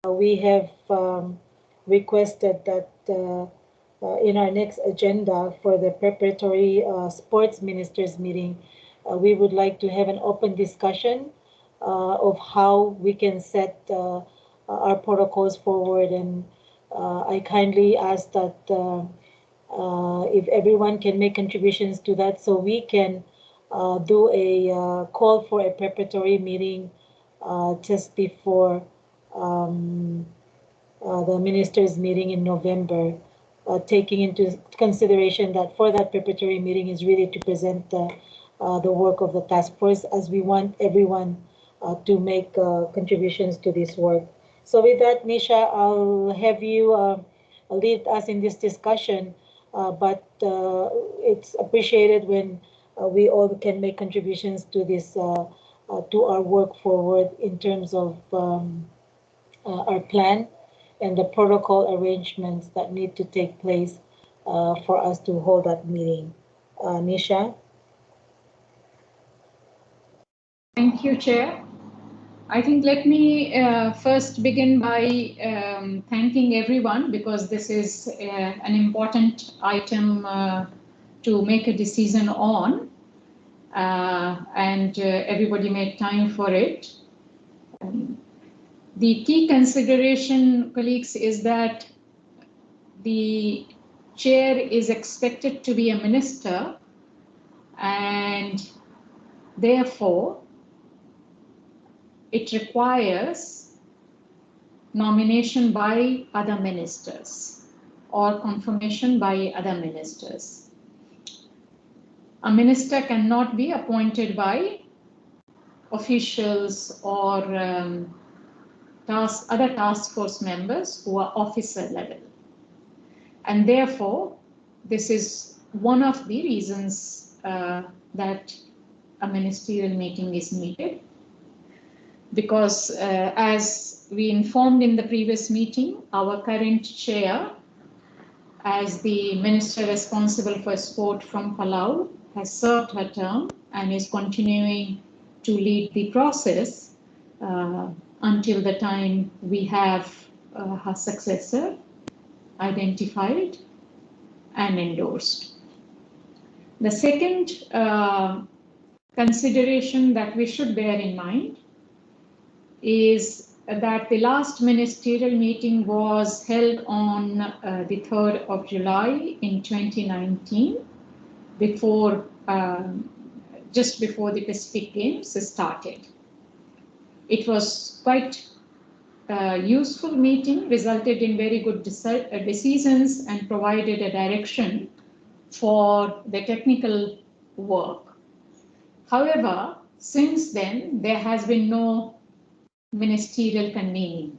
we have requested that in our next agenda for the preparatory sports ministers meeting, we would like to have an open discussion of how we can set our protocols forward. And I kindly ask that if everyone can make contributions to that, so we can do a call for a preparatory meeting just before the ministers' meeting in November, taking into consideration that for that preparatory meeting is really to present the work of the task force, as we want everyone to make contributions to this work. So with that, Nisha, I'll have you lead us in this discussion, but it's appreciated when we all can make contributions to this, to our work forward in terms of our plan and the protocol arrangements that need to take place for us to hold that meeting. Nisha? Thank you, Chair. I think let me first begin by thanking everyone, because this is an important item to make a decision on, and everybody made time for it. The key consideration, colleagues, is that the chair is expected to be a minister, and therefore it requires nomination by other ministers or confirmation by other ministers. A minister cannot be appointed by officials or other task force members who are officer level. And therefore, this is one of the reasons that a ministerial meeting is needed. Because as we informed in the previous meeting, our current chair, as the minister responsible for sport from Palau, has served her term and is continuing to lead the process until the time we have her successor identified and endorsed. The second consideration that we should bear in mind is that the last ministerial meeting was held on the 3rd of July in 2019, before, just before the Pacific Games started. It was quite a useful meeting, resulted in very good decisions and provided a direction for the technical work. However, since then, there has been no ministerial convening.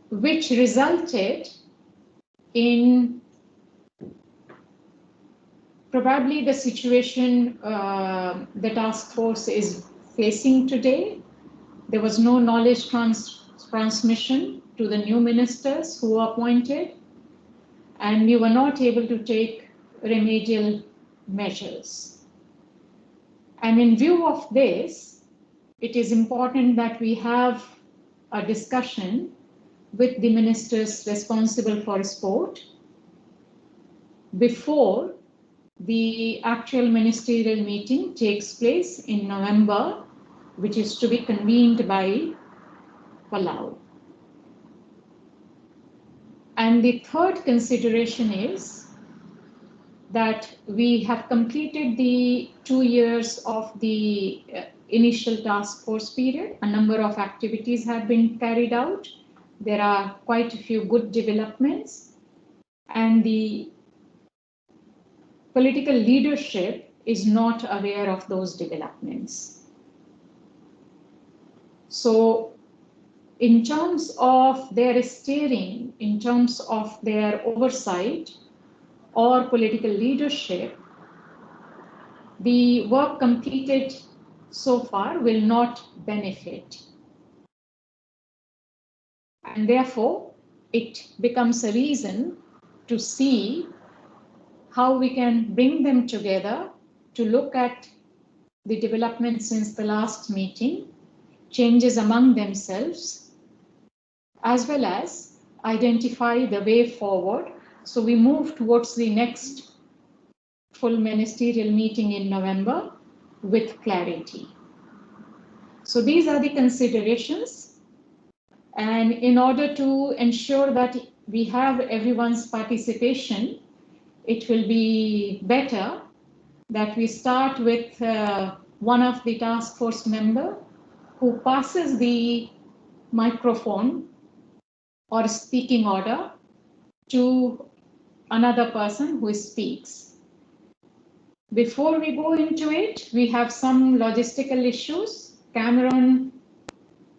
Which resulted in probably the situation the task force is facing today. There was no knowledge transmission to the new ministers who were appointed, and we were not able to take remedial measures. And in view of this, it is important that we have a discussion with the ministers responsible for sport before the actual ministerial meeting takes place in November, which is to be convened by Palau. And the third consideration is that we have completed the 2 years of the initial task force period. A number of activities have been carried out. There are quite a few good developments, and the political leadership is not aware of those developments. So in terms of their steering, in terms of their oversight or political leadership, the work completed so far will not benefit. And therefore, it becomes a reason to see how we can bring them together to look at the development since the last meeting, changes among themselves, as well as identify the way forward. So we move towards the next full ministerial meeting in November with clarity. So these are the considerations. And in order to ensure that we have everyone's participation, it will be better that we start with one of the task force member who passes the microphone or speaking order to another person who speaks. Before we go into it, we have some logistical issues. Cameron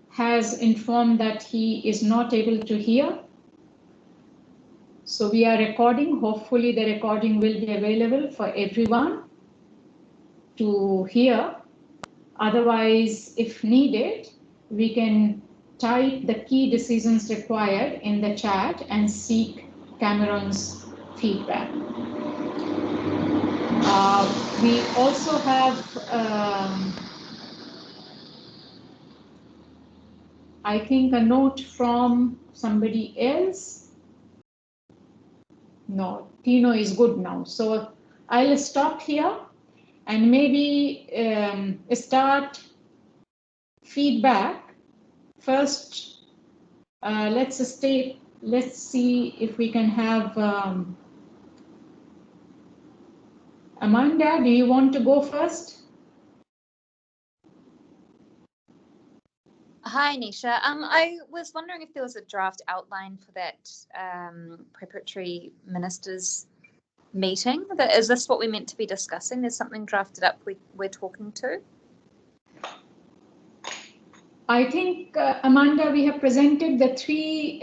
has informed that he is not able to hear. So we are recording. Hopefully the recording will be available for everyone to hear. Otherwise, if needed, we can type the key decisions required in the chat and seek Cameron's feedback. We also have, I think, a note from somebody else. No, Tino is good now. So I'll stop here and maybe start feedback. First, let's see if we can have Amanda, do you want to go first? Hi, Nisha. I was wondering if there was a draft outline for that preparatory ministers meeting. Is this what we're meant to be discussing? There's something drafted up we're talking to? I think, Amanda, we have presented the three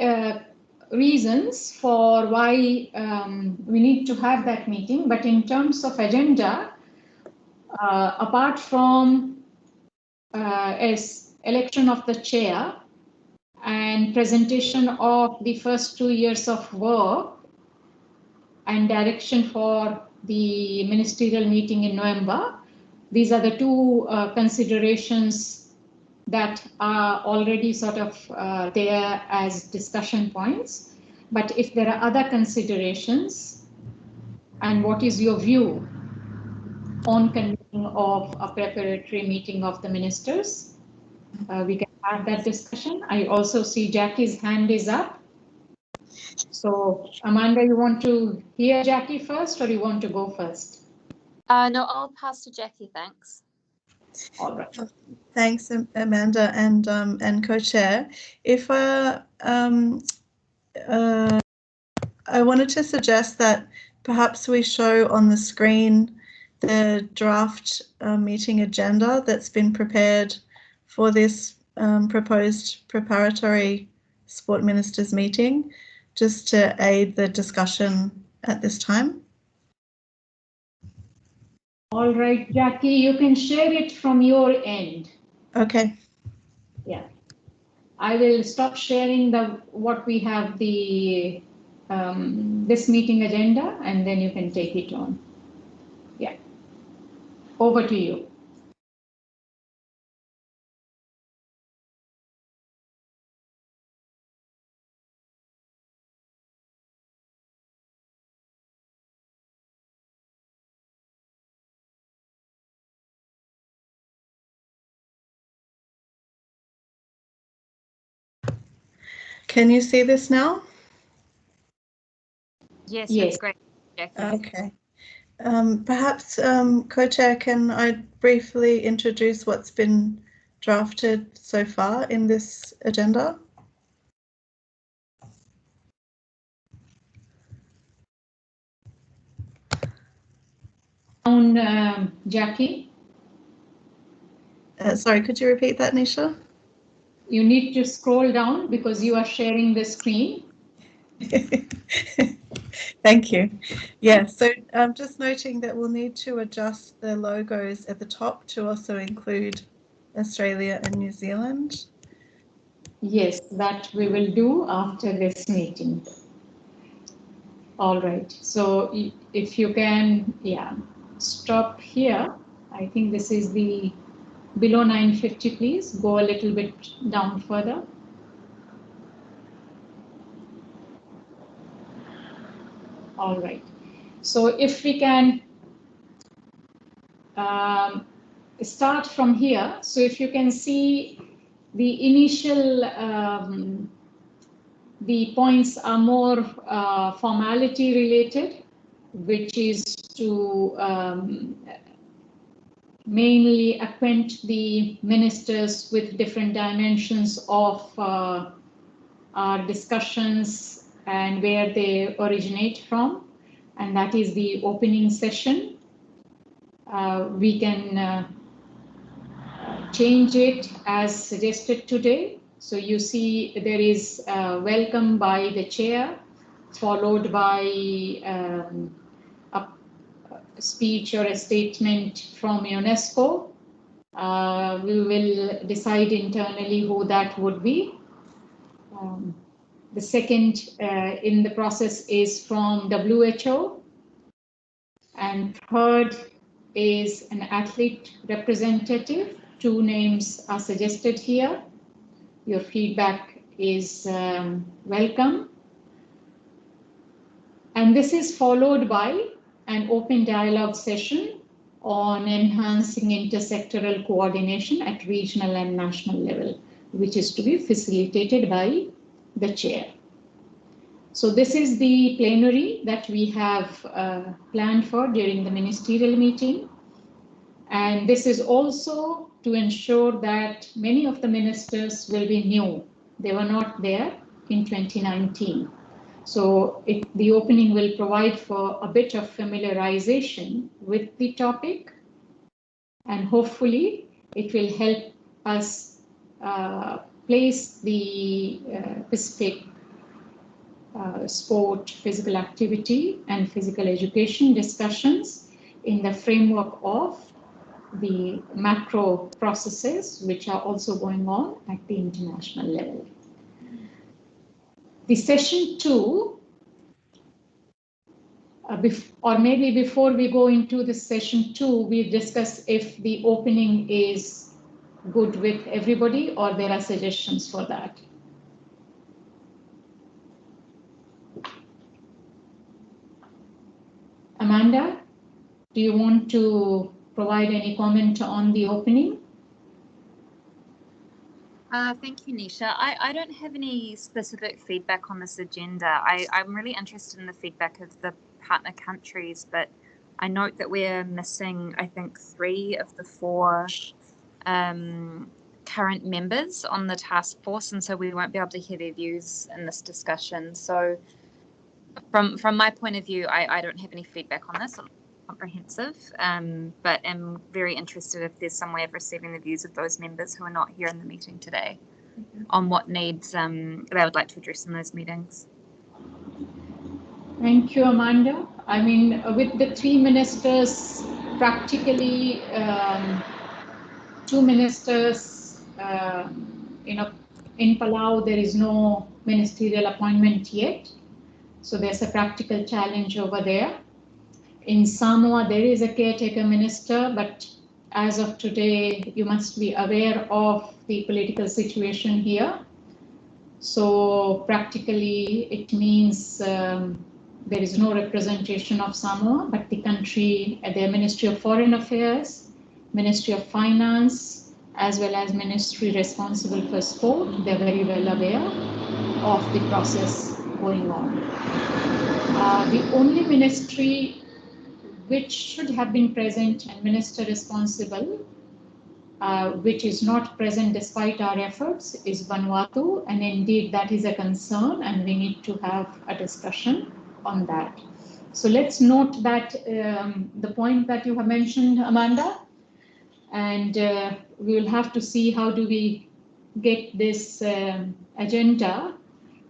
reasons for why we need to have that meeting. But in terms of agenda, apart from election of the chair and presentation of the first 2 years of work and direction for the ministerial meeting in November, these are the two considerations that are already sort of there as discussion points. But if there are other considerations, and what is your view on convening of a preparatory meeting of the ministers, we can have that discussion. I also see Jackie's hand is up. So Amanda, you want to hear Jackie first or you want to go first? No, I'll pass to Jackie, thanks. All right. Thanks, Amanda and co-chair. If I wanted to suggest that perhaps we show on the screen the draft meeting agenda that's been prepared for this proposed preparatory sport ministers meeting, just to aid the discussion at this time. All right, Jackie, you can share it from your end. Okay. Yeah. I will stop sharing what we have the this meeting agenda, and then you can take it on. Yeah. Over to you. Can you see this now? Yes, Yes. that's great, Jackie. Okay. Perhaps, co-chair, can I briefly introduce what's been drafted so far in this agenda? Jackie? Sorry, could you repeat that, Nisha? You need to scroll down because you are sharing the screen. Thank you. Yeah, so just noting that we'll need to adjust the logos at the top to also include Australia and New Zealand. Yes, that we will do after this meeting. All right, so if you can, yeah, stop here I think this is the below 950, please. Go a little bit down further. All right. So if we can start from here. So if you can see the initial, the points are more formality related, which is to mainly acquaint the ministers with different dimensions of our discussions and where they originate from. And that is the opening session. We can change it as suggested today. So you see there is welcome by the chair, followed by a speech or a statement from UNESCO. We will decide internally who that would be. The second in the process is from WHO. And third is an athlete representative. 2 names are suggested here. Your feedback is welcome. And this is followed by an open dialogue session on enhancing intersectoral coordination at regional and national level, which is to be facilitated by the chair. So this is the plenary that we have planned for during the ministerial meeting. And this is also to ensure that many of the ministers will be new. They were not there in 2019. So the opening will provide for a bit of familiarization with the topic, and hopefully it will help us place the Pacific sport, physical activity and physical education discussions in the framework of the macro processes which are also going on at the international level. The session 2, or maybe before we go into the session 2, we discuss if the opening is good with everybody or there are suggestions for that. Amanda, do you want to provide any comment on the opening? Thank you, Nisha. I don't have any specific feedback on this agenda. I'm really interested in the feedback of the partner countries, but I note that we're missing, I think, 3 of the 4 current members on the task force, and so we won't be able to hear their views in this discussion. So from my point of view, I don't have any feedback on this. I'm comprehensive, but am very interested if there's some way of receiving the views of those members who are not here in the meeting today on what needs they would like to address in those meetings. Thank you, Amanda. I mean, with the 3 ministers, practically 2 ministers, in Palau, there is no ministerial appointment yet. So there's a practical challenge over there. In Samoa, there is a caretaker minister, but as of today, you must be aware of the political situation here. So practically, it means there is no representation of Samoa, but the country, the Ministry of Foreign Affairs, Ministry of Finance, as well as ministry responsible for sport, they're very well aware of the process going on. The only ministry which should have been present and minister responsible, which is not present despite our efforts, is Vanuatu, and indeed that is a concern and we need to have a discussion on that. So let's note that the point that you have mentioned, Amanda, and we will have to see how do we get this agenda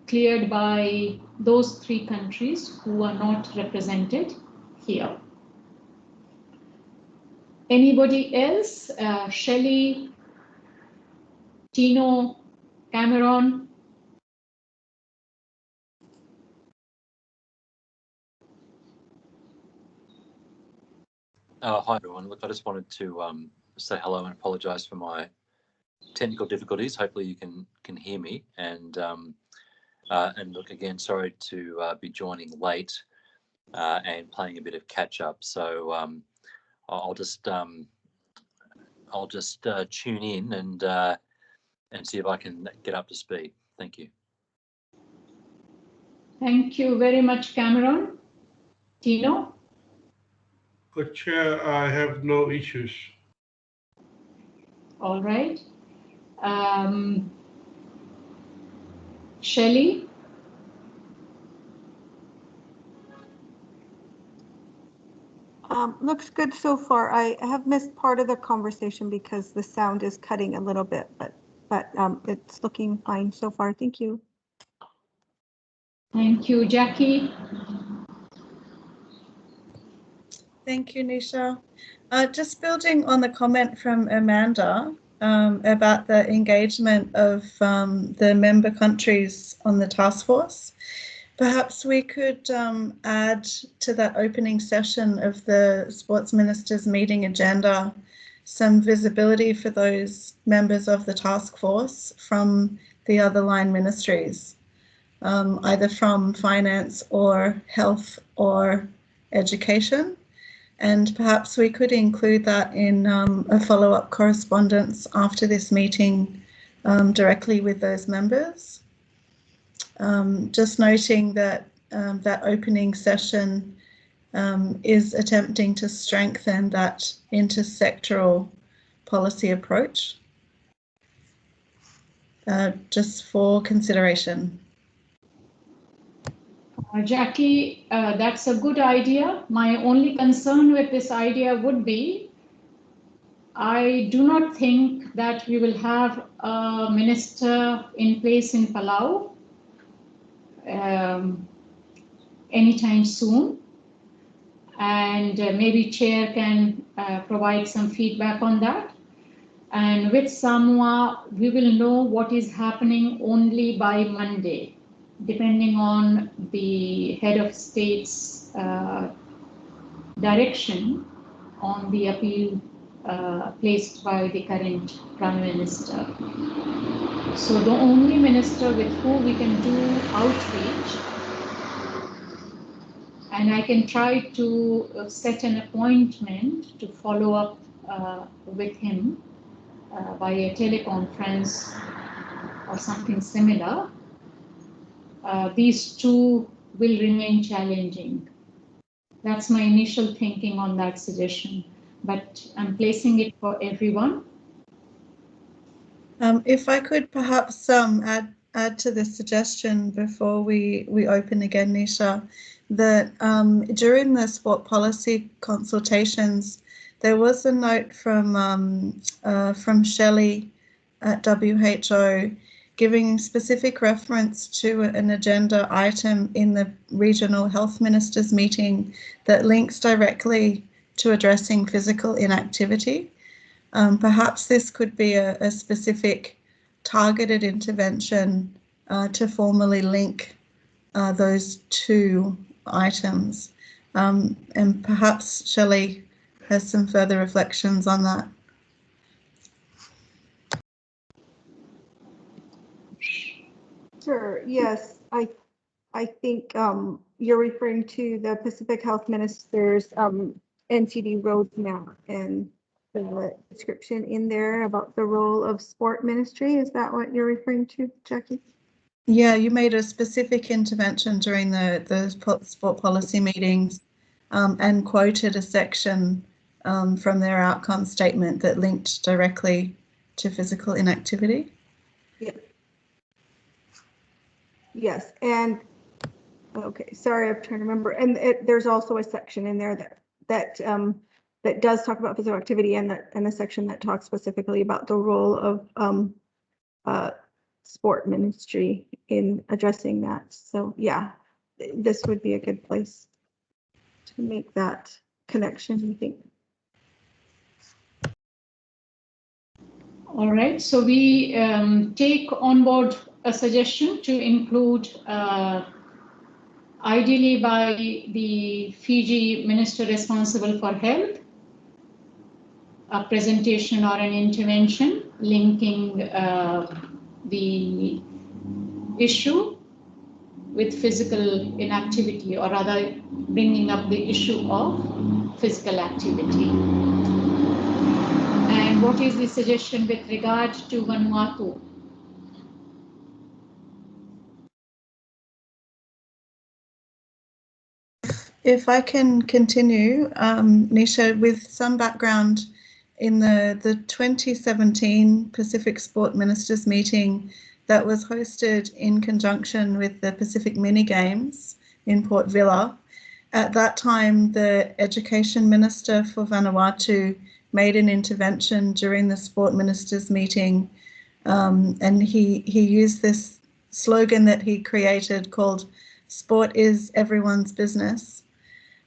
cleared by those 3 countries who are not represented here. Anybody else? Shelley, Tino, Cameron? Hi everyone. Look, I just wanted to say hello and apologise for my technical difficulties. Hopefully you can hear me. And look, again, sorry to be joining late and playing a bit of catch up. So I'll just tune in and see if I can get up to speed. Thank you. Thank you very much, Cameron. Tino? Good Chair, I have no issues. All right. Shelley? Looks good so far. I have missed part of the conversation because the sound is cutting a little bit, but it's looking fine so far. Thank you. Thank you, Jackie. Thank you, Nisha. Just building on the comment from Amanda about the engagement of the member countries on the task force. Perhaps we could add to that opening session of the Sports Ministers meeting agenda some visibility for those members of the task force from the other line ministries, either from finance or health or education. And perhaps we could include that in a follow-up correspondence after this meeting directly with those members. Just noting that that opening session is attempting to strengthen that intersectoral policy approach, just for consideration. Jackie, that's a good idea. My only concern with this idea would be, I do not think that we will have a minister in place in Palau anytime soon. And maybe Chair can provide some feedback on that. And with Samoa, we will know what is happening only by Monday, depending on the head of state's direction on the appeal placed by the current Prime Minister. So the only minister with whom we can do outreach, and I can try to set an appointment to follow up with him by a teleconference or something similar. These two will remain challenging. That's my initial thinking on that suggestion, but I'm placing it for everyone. If I could perhaps add to this suggestion before we open again, Nisha, that during the sport policy consultations, there was a note from Shelley at WHO giving specific reference to an agenda item in the Regional Health Ministers meeting that links directly to addressing physical inactivity. Perhaps this could be a specific targeted intervention to formally link those two items. And perhaps Shelley has some further reflections on that. Sure. Yes, I think you're referring to the Pacific Health Minister's NCD roadmap and the description in there about the role of sport ministry. Is that what you're referring to, Jackie? Yeah, you made a specific intervention during the sport policy meetings and quoted a section from their outcome statement that linked directly to physical inactivity. Yeah. Yes, and okay, sorry, I'm trying to remember. And there's also a section in there that does talk about physical activity, and the section that talks specifically about the role of sport ministry in addressing that. So yeah, this would be a good place to make that connection, I think. All right, so we take on board a suggestion to include ideally by the Fiji minister responsible for health a presentation or an intervention linking the issue with physical inactivity, or rather bringing up the issue of physical activity. And what is the suggestion with regard to Vanuatu? If I can continue, Nisha, with some background in the 2017 Pacific Sport Ministers meeting that was hosted in conjunction with the Pacific Mini Games in Port Vila. At that time, the Education Minister for Vanuatu made an intervention during the Sport Ministers meeting, and he used this slogan that he created called "Sport is everyone's business."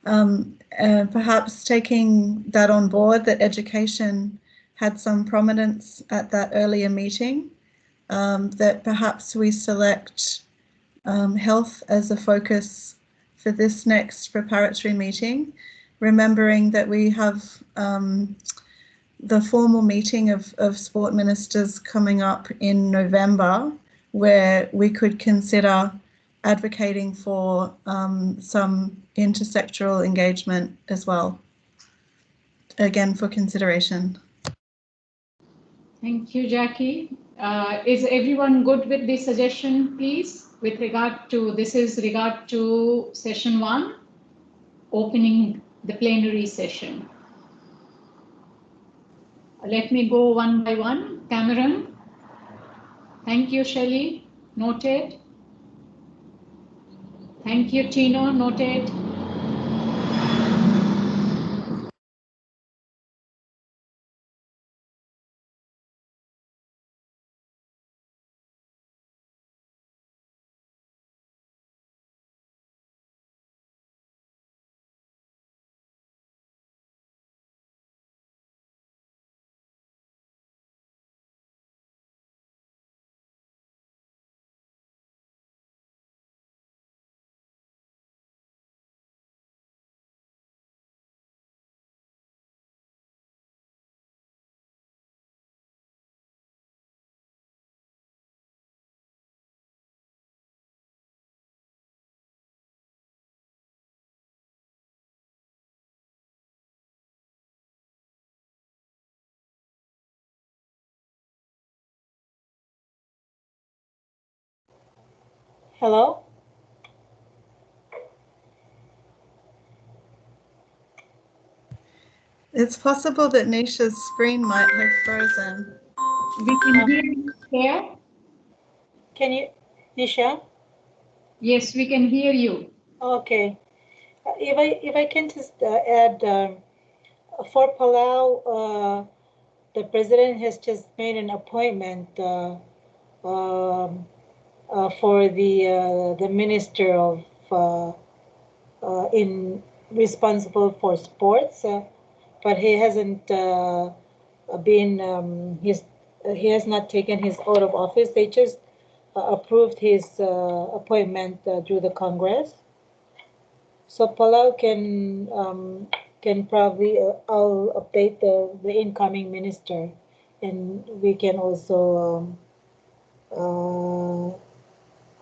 Perhaps taking that on board, that education had some prominence at that earlier meeting, that perhaps we select health as a focus for this next preparatory meeting, remembering that we have the formal meeting of sport ministers coming up in November, where we could consider advocating for some intersectoral engagement as well, again for consideration. Thank you, Jackie. Is everyone good with this suggestion, please? With regard to, this is regard to session 1, opening the plenary session. Let me go one by one. Cameron. Thank you, Shelley. Noted. Thank you, Tino. Noted. Hello? It's possible that Nisha's screen might have frozen. We can hear you here. Can you, Nisha? Yes, we can hear you. Okay. If I can just add, for Palau, the president has just made an appointment for the minister of in responsible for sports, but he hasn't been he has not taken his oath of office. They just approved his appointment through the Congress. So Palau can probably I'll update the incoming minister, and we can also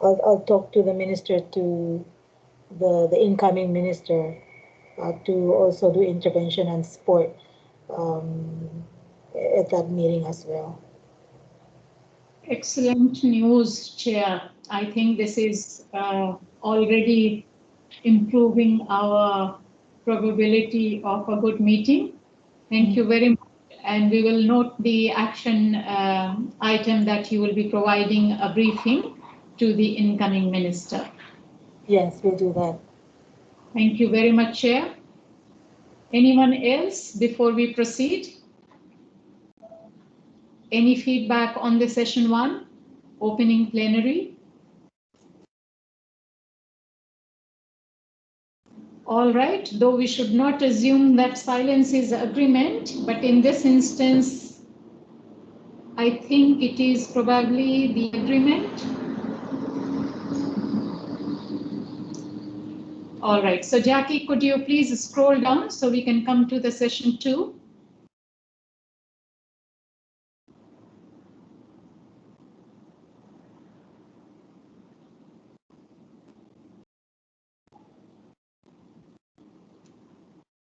I'll talk to the minister, to the incoming minister, to also do intervention and sport at that meeting as well. Excellent news, Chair. I think this is already improving our probability of a good meeting. Thank you very much. And we will note the action item that you will be providing a briefing to the incoming minister. Yes, we'll do that. Thank you very much, Chair. Anyone else before we proceed? Any feedback on the session 1, opening plenary? All right, though we should not assume that silence is agreement, but in this instance, I think it is probably the agreement. All right, so Jackie, could you please scroll down so we can come to the session 2?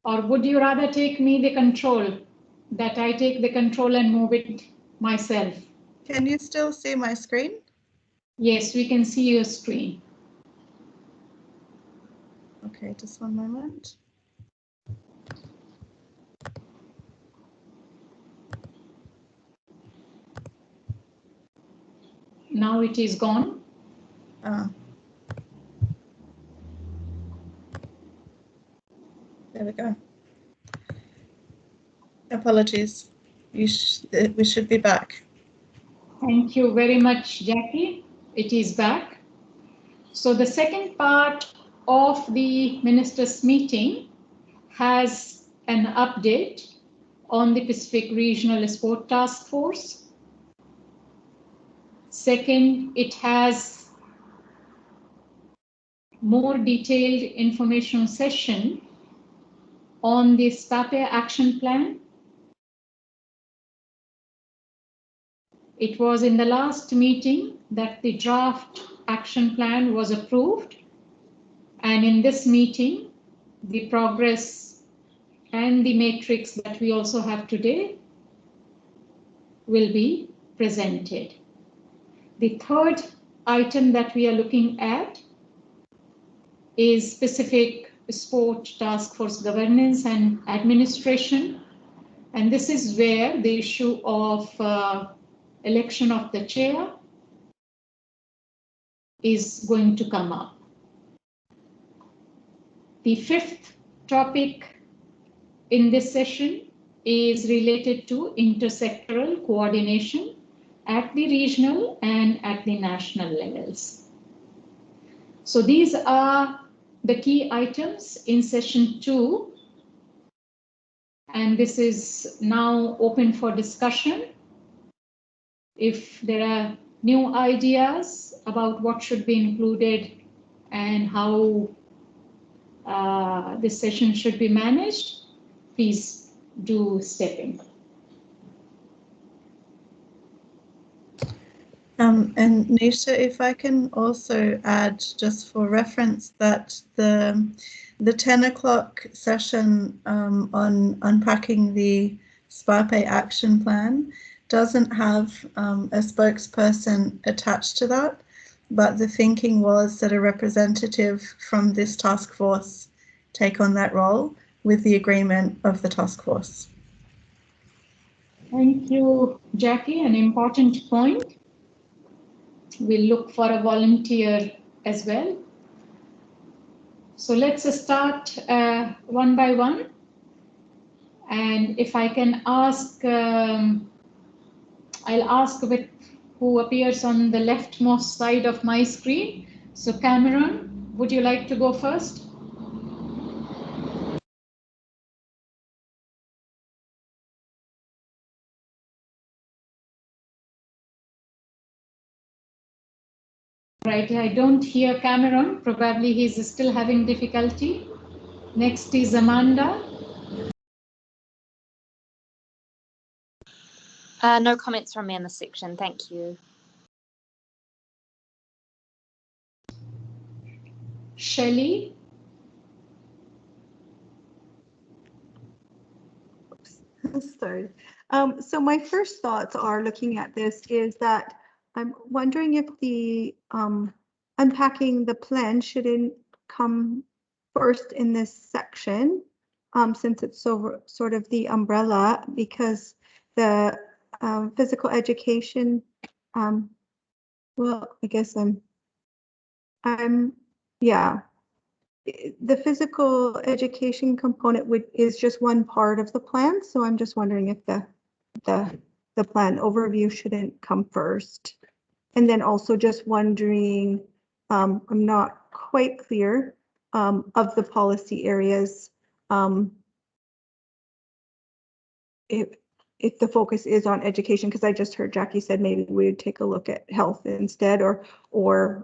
Or would you rather take me the control, that I take the control and move it myself? Can you still see my screen? Yes, we can see your screen. Okay, just one moment. Now it is gone. There we go. Apologies. We should be back. Thank you very much, Jackie. It is back. So the second part of the ministers' meeting has an update on the Pacific Regional Sport Task Force. Second, it has more detailed information session on the SPAPE action plan. It was in the last meeting that the draft action plan was approved. And in this meeting, the progress and the matrix that we also have today will be presented. The third item that we are looking at is specific sport task force governance and administration. And this is where the issue of election of the chair is going to come up. The fifth topic in this session is related to intersectoral coordination at the regional and at the national levels. So these are the key items in session 2, and this is now open for discussion. If there are new ideas about what should be included and how this session should be managed, please do step in. And Nisha, if I can also add, just for reference, that the 10 o'clock session on unpacking the SPAPE action plan doesn't have a spokesperson attached to that, but the thinking was that a representative from this task force take on that role with the agreement of the task force. Thank you, Jackie. An important point. We'll look for a volunteer as well. So let's start one by one. And if I can ask, I'll ask with who appears on the leftmost side of my screen. So Cameron, would you like to go first? Right, I don't hear Cameron. Probably he's still having difficulty. Next is Amanda. No comments from me in this section. Thank you. Shelley. Sorry. So my first thoughts are looking at this is that I'm wondering if the unpacking the plan shouldn't come first in this section, since it's so sort of the umbrella, because the physical education, well, I guess yeah. The physical education component is just one part of the plan, so I'm just wondering if the plan overview shouldn't come first. And then also just wondering, I'm not quite clear of the policy areas, if the focus is on education, because I just heard Jackie said maybe we would take a look at health instead, or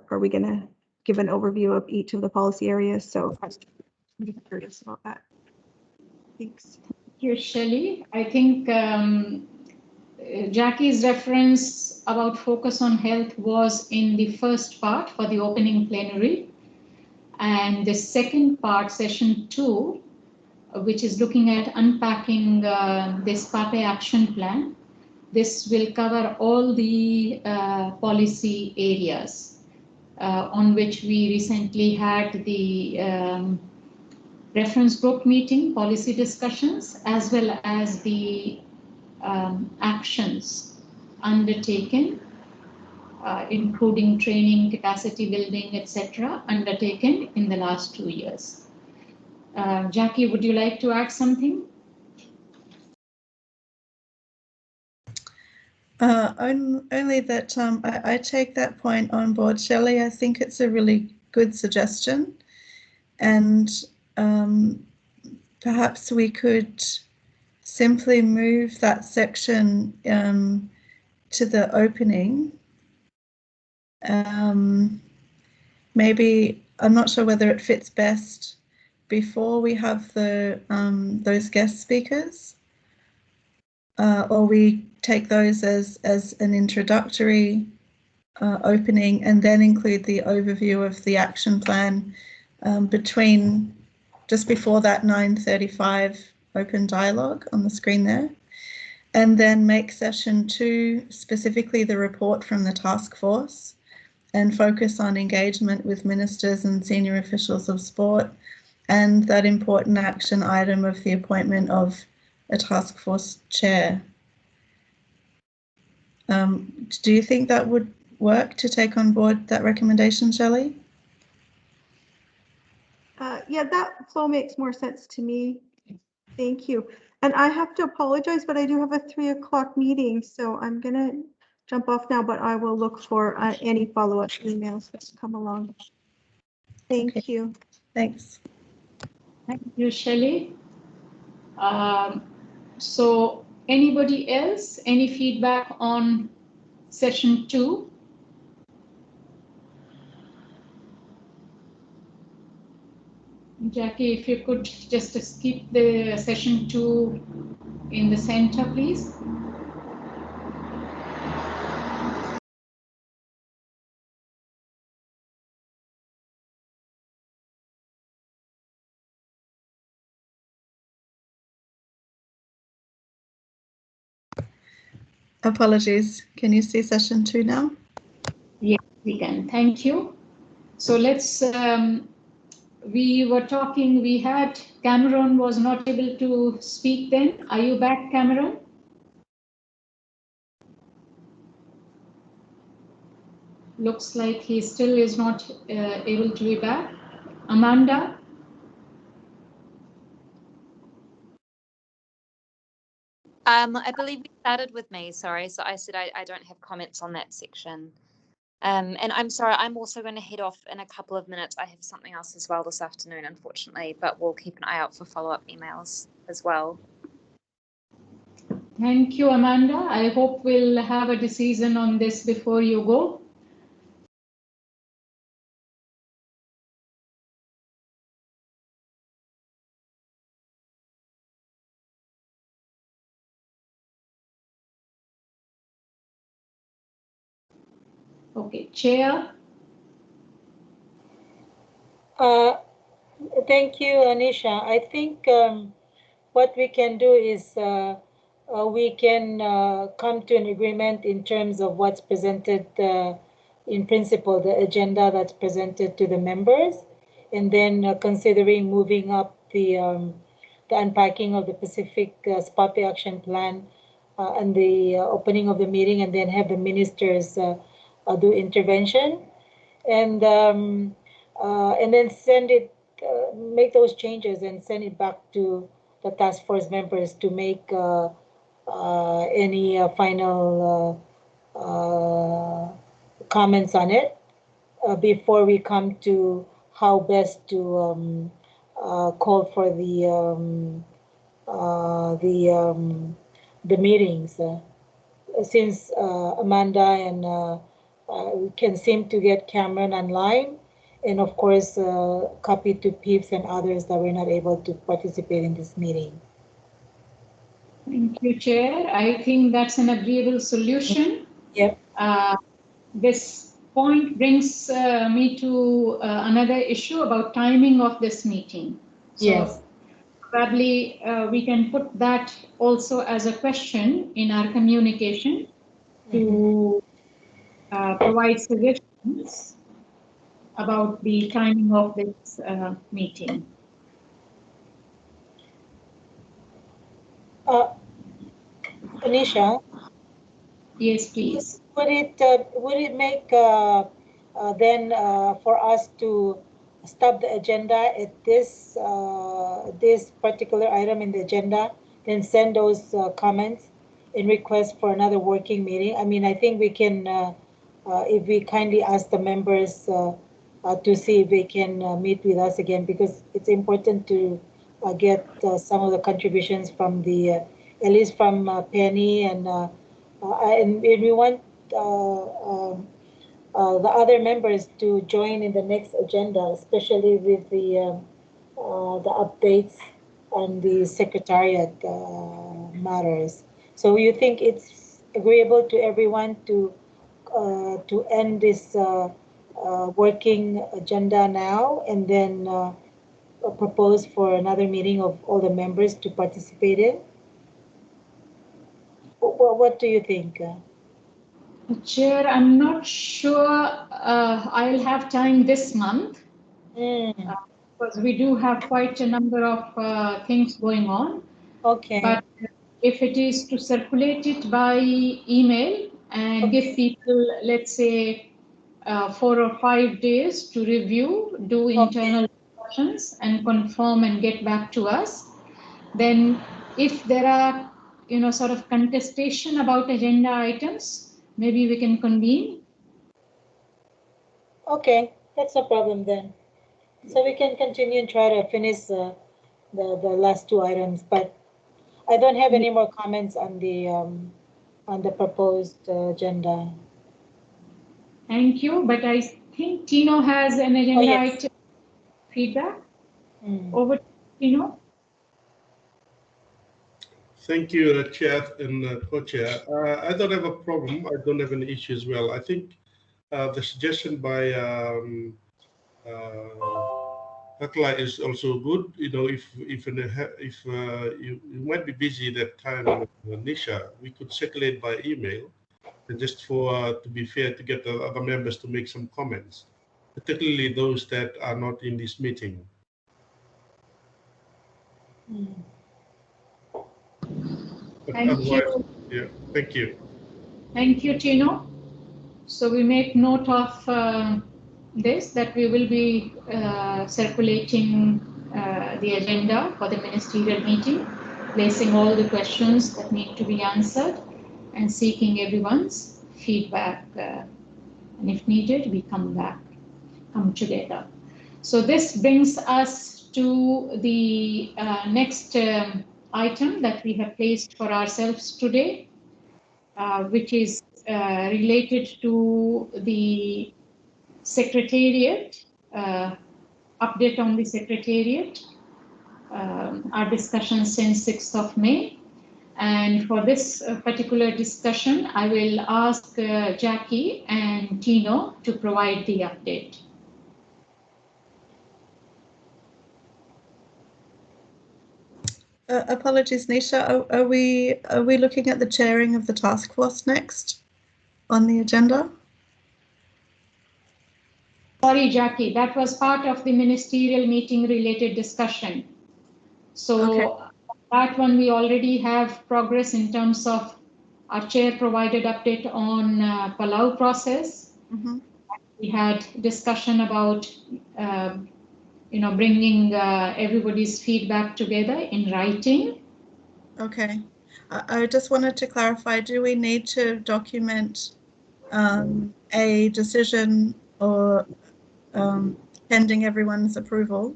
are we gonna give an overview of each of the policy areas? So I'm just curious about that. Thanks. Thank you, Shelley. I think Jackie's reference about focus on health was in the first part for the opening plenary. And the second part, session 2, which is looking at unpacking this PAPE action plan. This will cover all the policy areas on which we recently had the reference group meeting, policy discussions, as well as the actions undertaken, including training, capacity building, etc., undertaken in the last 2 years. Jackie, would you like to add something? Only that I take that point on board, Shelley. I think it's a really good suggestion, and perhaps we could simply move that section to the opening. Maybe, I'm not sure whether it fits best before we have the those guest speakers, or we take those as an introductory opening and then include the overview of the action plan between just before that 9:35 open dialogue on the screen there, and then make session 2 specifically the report from the task force and focus on engagement with ministers and senior officials of sport and that important action item of the appointment of a task force chair. Do you think that would work to take on board that recommendation, Shelley? Yeah, that flow makes more sense to me. Thank you. And I have to apologize, but I do have a 3 o'clock meeting, so I'm gonna jump off now, but I will look for any follow-up emails that come along. Thank you. Thanks. Thank you, Shelley. So anybody else, any feedback on session 2? Jackie, if you could just keep the session 2 in the center, please. Apologies. Can you see session 2 now? Yes, we can. Thank you. So let's, we were talking, we had, Cameron was not able to speak then. Are you back, Cameron? Looks like he still is not able to be back. Amanda? I believe we started with me, sorry. So I said I don't have comments on that section. And I'm sorry, I'm also going to head off in a couple of minutes. I have something else as well this afternoon, unfortunately, but we'll keep an eye out for follow-up emails as well. Thank you, Amanda. I hope we'll have a decision on this before you go. Okay, Chair. Thank you, Anisha. I think what we can do is we can come to an agreement in terms of what's presented in principle, the agenda that's presented to the members, and then considering moving up the unpacking of the Pacific SPAPE action plan and the opening of the meeting, and then have the ministers do intervention, and then send it, make those changes and send it back to the task force members to make any final comments on it before we come to how best to call for the meetings. Since Amanda and we can seem to get Cameron online, and of course copy to Peeps and others that were not able to participate in this meeting. Thank you, Chair. I think that's an agreeable solution. Yep. This point brings me to another issue about timing of this meeting. So Yes. probably we can put that also as a question in our communication to provide suggestions about the timing of this meeting. Anisha, Yes, please. would it make then for us to stop the agenda at this this particular item in the agenda, then send those comments in request for another working meeting? I mean, I think we can, if we kindly ask the members to see if they can meet with us again, because it's important to get some of the contributions from the, at least from Penny, and we want the other members to join in the next agenda, especially with the updates on the secretariat matters. So you think it's agreeable to everyone to end this working agenda now, and then propose for another meeting of all the members to participate in? What do you think? Chair, I'm not sure I'll have time this month because we do have quite a number of things going on. Okay. But if it is to circulate it by email and give people, let's say, 4 or 5 days to review, do internal discussions and confirm and get back to us, then if there are, sort of contestation about agenda items, maybe we can convene. Okay, that's no problem then. So we can continue and try to finish the last 2 items, but I don't have any more comments on the proposed agenda. Thank you, but I think Tino has an agenda item feedback. Over to Tino. Thank you, Chair and Co-Chair. I don't have a problem. I don't have any issue as well. I think the suggestion by Akla is also good. If you might be busy that time, Nisha, we could circulate by email, and just for to be fair, to get the other members to make some comments, particularly those that are not in this meeting. Thank you. Yeah, thank you. Thank you, Tino. So we make note of this, that we will be circulating the agenda for the ministerial meeting, placing all the questions that need to be answered and seeking everyone's feedback. And if needed, we come together. So this brings us to the next item that we have placed for ourselves today, which is related to the Secretariat, update on the Secretariat, our discussion since 6th of May. And for this particular discussion, I will ask Jackie and Tino to provide the update. Apologies, Nisha. Are we looking at the chairing of the task force next on the agenda? Sorry, Jackie, that was part of the ministerial meeting related discussion. So that one we already have progress in terms of our chair provided update on Palau process. We had discussion about bringing everybody's feedback together in writing. Okay. I just wanted to clarify, do we need to document a decision or pending everyone's approval,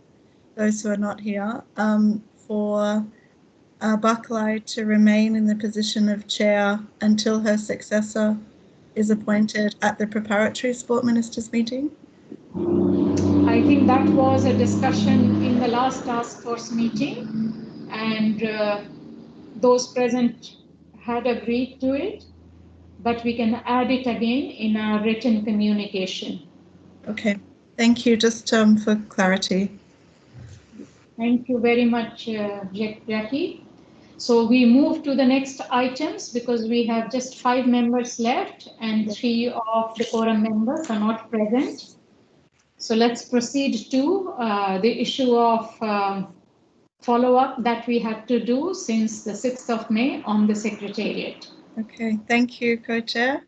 those who are not here, for Baklai to remain in the position of chair until her successor is appointed at the preparatory sport ministers meeting? I think that was a discussion in the last task force meeting, and those present had agreed to it, but we can add it again in our written communication. Okay, thank you. Just for clarity. Thank you very much, Jackie. So we move to the next items because we have just 5 members left and 3 of the quorum members are not present. So let's proceed to the issue of follow-up that we have to do since the 6th of May on the Secretariat. Okay, thank you, Co-Chair.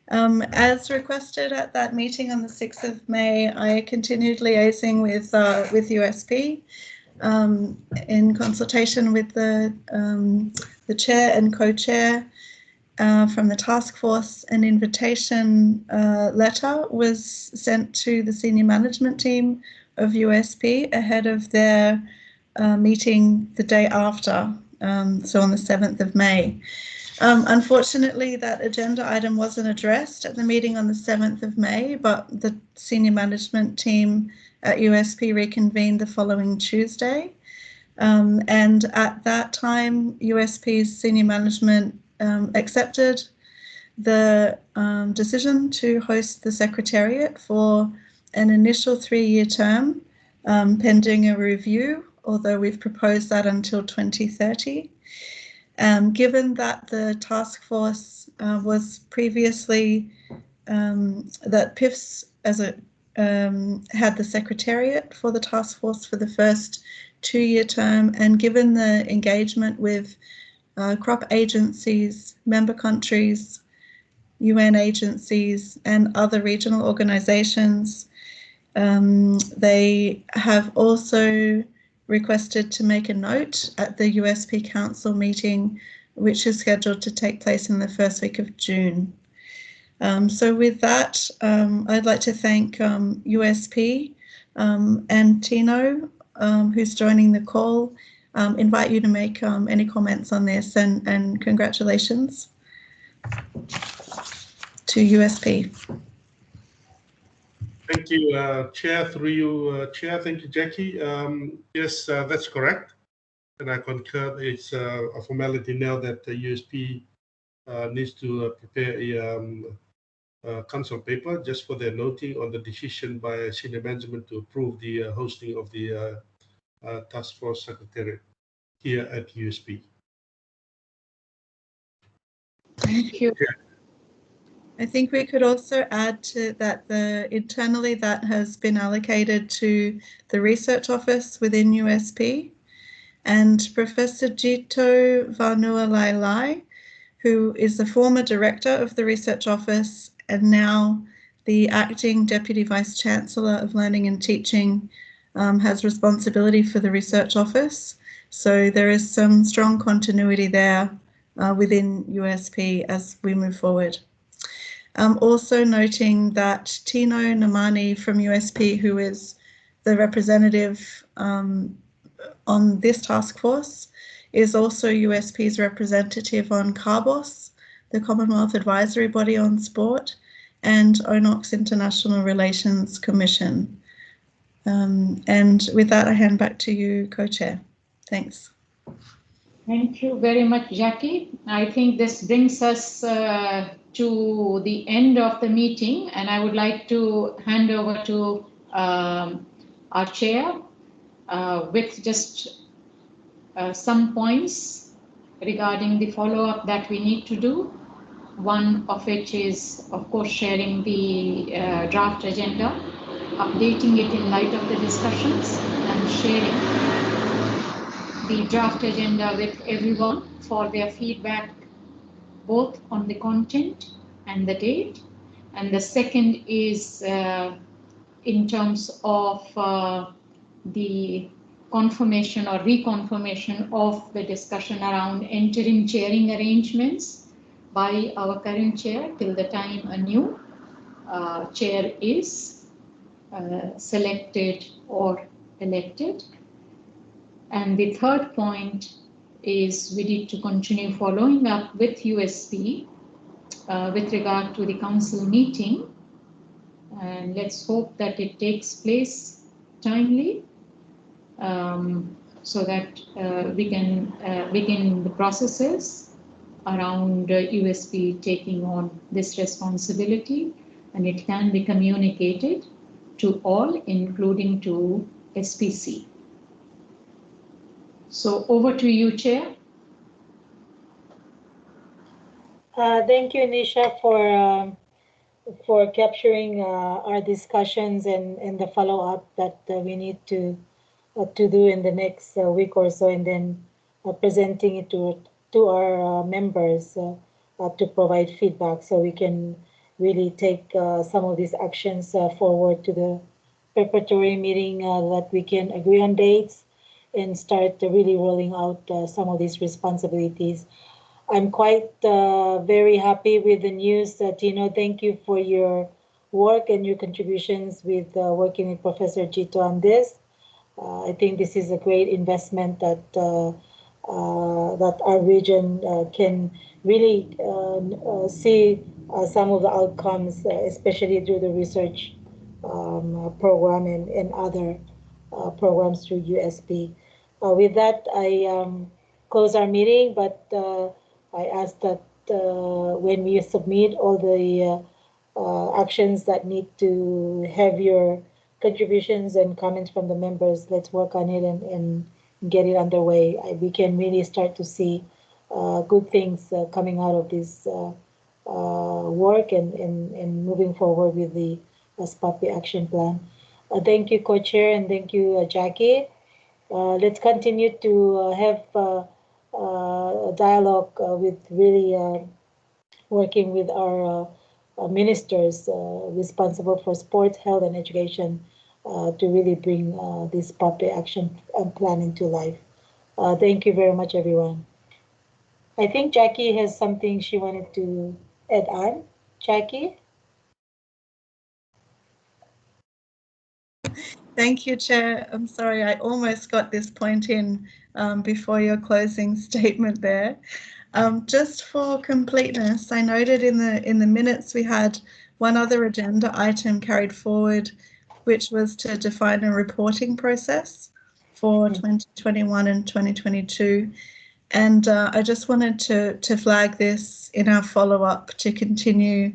As requested at that meeting on the 6th of May, I continued liaising with USP in consultation with the chair and co-chair from the task force. An invitation letter was sent to the senior management team of USP ahead of their meeting the day after, so on the 7th of May. Unfortunately, that agenda item wasn't addressed at the meeting on the 7th of May, but the senior management team at USP reconvened the following Tuesday. And at that time, USP's senior management accepted the decision to host the Secretariat for an initial 3-year term, pending a review, although we've proposed that until 2030. Given that the task force was previously, that PIFS had the Secretariat for the task force for the first 2-year term, and given the engagement with crop agencies, member countries, UN agencies, and other regional organizations, they have also requested to make a note at the USP Council meeting, which is scheduled to take place in the first week of June. So with that, I'd like to thank USP and Tino, who's joining the call, invite you to make any comments on this, and congratulations to USP. Thank you, Chair. Through you, Chair. Thank you, Jackie. Yes, that's correct. And I concur. It's a formality now that the USP needs to prepare a council paper just for their noting on the decision by senior management to approve the hosting of the Task Force Secretariat here at USP. Thank you. I think we could also add to that internally that has been allocated to the research office within USP, and Professor Jito Vanua-Lailai, who is the former director of the research office and now the acting Deputy Vice Chancellor of Learning and Teaching, has responsibility for the research office. So there is some strong continuity there within USP as we move forward. Also noting that Tino Namani from USP, who is the representative on this task force, is also USP's representative on CARBOS, the Commonwealth Advisory Body on Sport, and ONOC's International Relations Commission. And with that, I hand back to you, Co-Chair. Thanks. Thank you very much, Jackie. I think this brings us to the end of the meeting, and I would like to hand over to our chair with just some points regarding the follow-up that we need to do. One of which is, of course, sharing the draft agenda, updating it in light of the discussions, and sharing the draft agenda with everyone for their feedback, both on the content and the date. And the second is in terms of the confirmation or reconfirmation of the discussion around interim chairing arrangements by our current chair till the time a new chair is selected or elected. And the third point is we need to continue following up with USP with regard to the council meeting. And let's hope that it takes place timely so that we can begin the processes around USP taking on this responsibility, and it can be communicated to all, including to SPC. So over to you, Chair. Thank you, Nisha, for capturing our discussions and the follow-up that we need to do in the next week or so, and then presenting it to our members to provide feedback, so we can really take some of these actions forward to the preparatory meeting, that we can agree on dates and start really rolling out some of these responsibilities. I'm quite very happy with the news. Tino, thank you for your work and your contributions with working with Professor Gito on this. I think this is a great investment that that our region can really see some of the outcomes, especially through the research program and other programs through USP. With that, I close our meeting, but I ask that when we submit all the actions that need to have your contributions and comments from the members, let's work on it and get it underway. We can really start to see good things coming out of this work and moving forward with the SPAPI action plan. Thank you, Co-Chair, and thank you, Jackie. Let's continue to have a dialogue with really working with our ministers responsible for sports, health, and education to really bring this PAPI action plan into life. Thank you very much, everyone. I think Jackie has something she wanted to add on. Jackie? Thank you, Chair. I'm sorry, I almost got this point in before your closing statement there. Just for completeness, I noted in the minutes we had one other agenda item carried forward, which was to define a reporting process for 2021 and 2022. And I just wanted to flag this in our follow-up to continue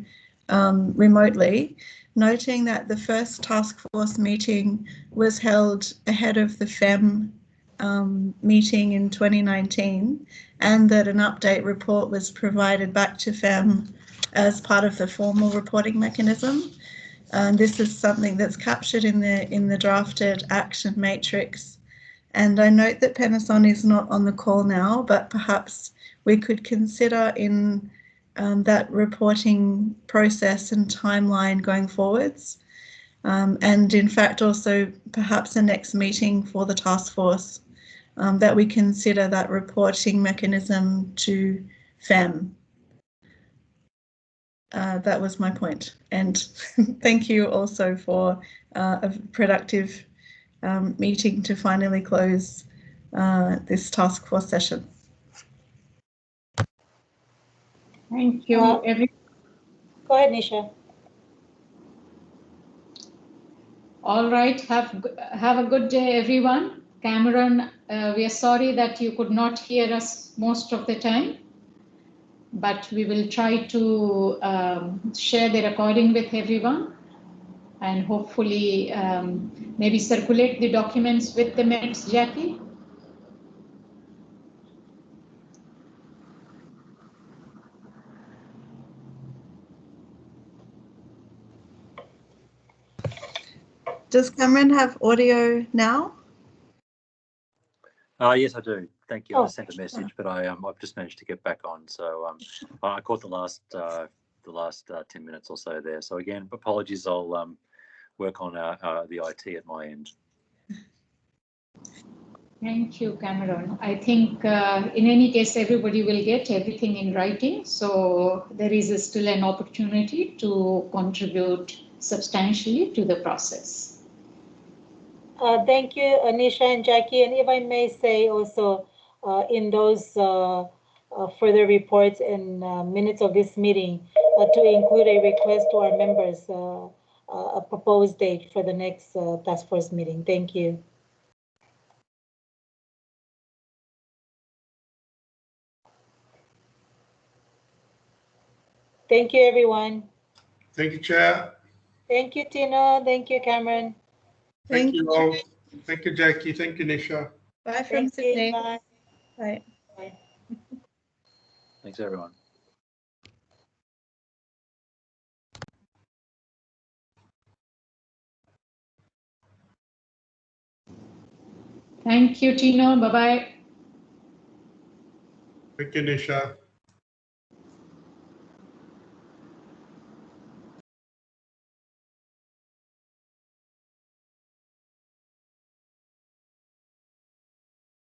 remotely, noting that the first task force meeting was held ahead of the FEM meeting in 2019, and that an update report was provided back to FEM as part of the formal reporting mechanism. This is something that's captured in the drafted action matrix. And I note that Penason is not on the call now, but perhaps we could consider in that reporting process and timeline going forwards. And in fact, also perhaps a next meeting for the task force that we consider that reporting mechanism to FEM. That was my point. And thank you also for a productive meeting to finally close this task force session. Thank you, everyone. Go ahead, Nisha. All right, have a good day, everyone. Cameron, we are sorry that you could not hear us most of the time, but we will try to share the recording with everyone and hopefully maybe circulate the documents with the minutes, Jackie. Does Cameron have audio now? Yes, I do. Thank you. I sent a message, but I've just managed to get back on. So I caught the last 10 minutes or so there. So again, apologies. I'll work on the IT at my end. Thank you, Cameron. I think in any case, everybody will get everything in writing. So there is still an opportunity to contribute substantially to the process. Thank you, Anisha and Jackie. And if I may say also, in those further reports and minutes of this meeting, to include a request to our members, a proposed date for the next task force meeting. Thank you. Thank you, everyone. Thank you, Chair. Thank you, Tino. Thank you, Cameron. Thank you all. Thank you, Jackie. Thank you, Nisha. Bye from Thank you. Sydney. Bye. Bye. Bye. Thanks, everyone. Thank you, Tino. Bye-bye. Thank you, Nisha.